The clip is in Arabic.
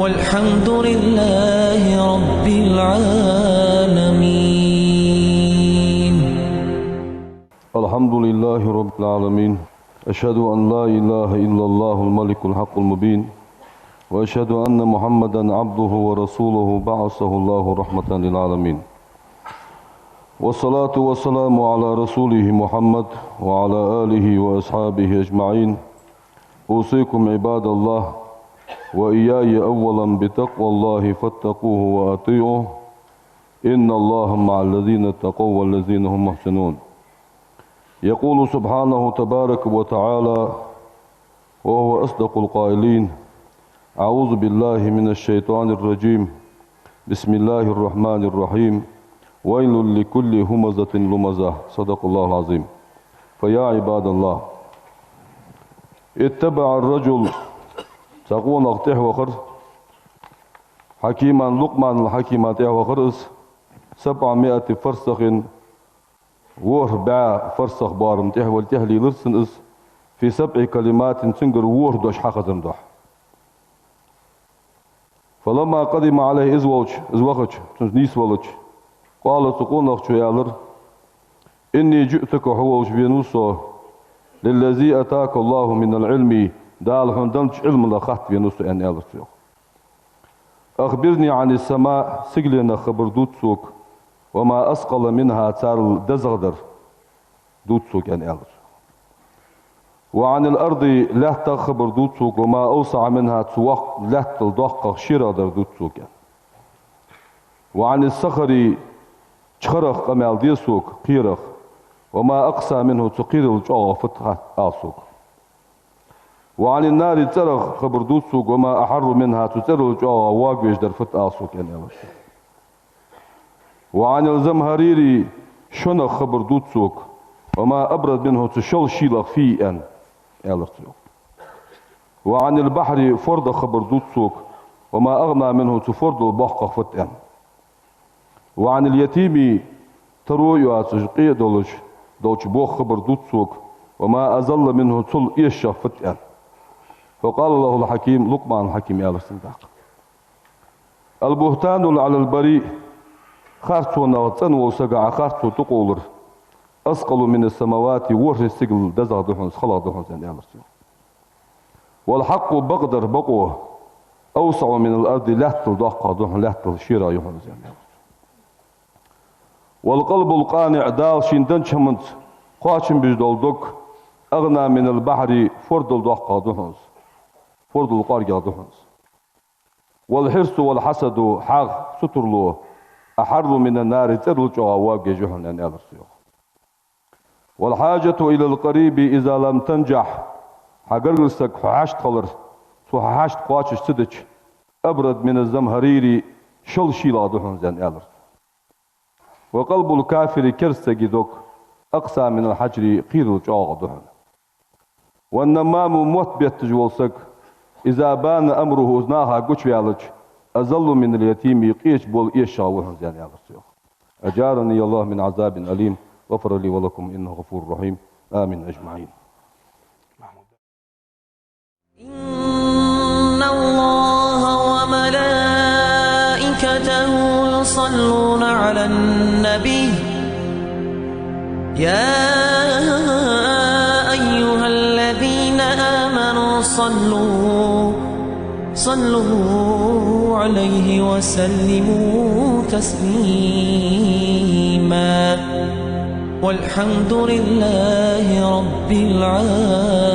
والحمد لله رب العالمين. الحمد لله رب العالمين. أشهد أن لا إله إلا الله الملك الحق المبين، وأشهد أن محمدا عبده ورسوله بعثه الله رحمة للعالمين. والصلاة والسلام على رسوله محمد وعلى آله وأصحابه أجمعين. أوصيكم عباد الله وإياي أولا بتقوى الله فاتقوه وأطيعوه، إن الله مع الذين اتقوا والذين هم محسنون. يقول سبحانه تبارك وتعالى وهو أصدق القائلين: أعوذ بالله من الشيطان الرجيم، بسم الله الرحمن الرحيم، ويل لكل همزة لمزة. صدق الله العظيم. فيا عباد الله، اتبع الرجل تقول اغتح وخر حكيما لقمان الحكيمات وخرس 700 فرسخ وربع فرسخ بارم تحول تهلي لرسن اس في 7 كلمات تنقر دوش حقا زمدح. فلما قدم عليه ازوخش تنسنيس ولش قال تقول اغتح يالر إني جئتك حوش بينوسو للذي أتاك الله من العلم دال حندمش علم لخط بينوسو أن يالر فيك. أخبرني عن السماء سجلنا خبر دوت سوك وما أسقل منها تار دزغدر دوت سوك أن يالر. وعن الأرض لا تخبر دوت سوك وما أوسع منها تسوق لا تلدق شيرادر دوت سوك. وعن الصخر شخرخ قمال ديسوك قيرخ وما أقسى منه تقير الجوع فتحة آسوك. وعن النار ترخ خبر دوسوك وما أحر منها تتر الجوع واقبش در فت آسوك يعني. وعن الزمهريري شنخ خبر دوسوك وما أبرد منه تشل شيلخ فيه أن يالرسوك. وعن البحر فرد خبر دوسوك وما أغنى منه تفرد البحق فت أن. وعن اليتيم تروي تشقي دوش بوخ خبر دوتسوك وما أزل منه تل إيشا فتأن. فقال له الحكيم لقمان الحكيم يا رسنداق: البهتان على البريء خارتو نغتن وسقع خارتو تقولر أسقل من السماوات ورث السجل دزغ دحنس خلق دحنس يا رسول. والحق بقدر بقوه أوسع من الأرض لهتل دقة دحن لهتل شيرا يحنس يا رسول. والقلب القانع دال شندن شمنت قاشم بجدولدك أغنى من البحر فرد الدقة دحنس فرد القارجة دحنس. والحرص والحسد حاغ سترلو أحر من النار ترلجو عواق جهن أن يالرسيو. والحاجة إلى القريب إذا لم تنجح حقرسك حاشت خلر سو حاشت قاشش سدج أبرد من الزمهريري شل شيلا دحنس أن يالرسيو. وقلب الكافر كرسك دوك أقسى من الحجر قير الجوع دحن. والنمام موت بيت جولسك إذا بان أمره أزناها قوش بيالج أزل من اليتيم يقيش بول إيشا وحن زيان يا رسول. أجارني الله من عذاب أليم، غفر لي ولكم إنه غفور رحيم. آمين أجمعين. إن الله وملائكته يصلون على النبي يا أيها الذين آمنوا صلوا عليه وسلموا تسليما. والحمد لله رب العالمين.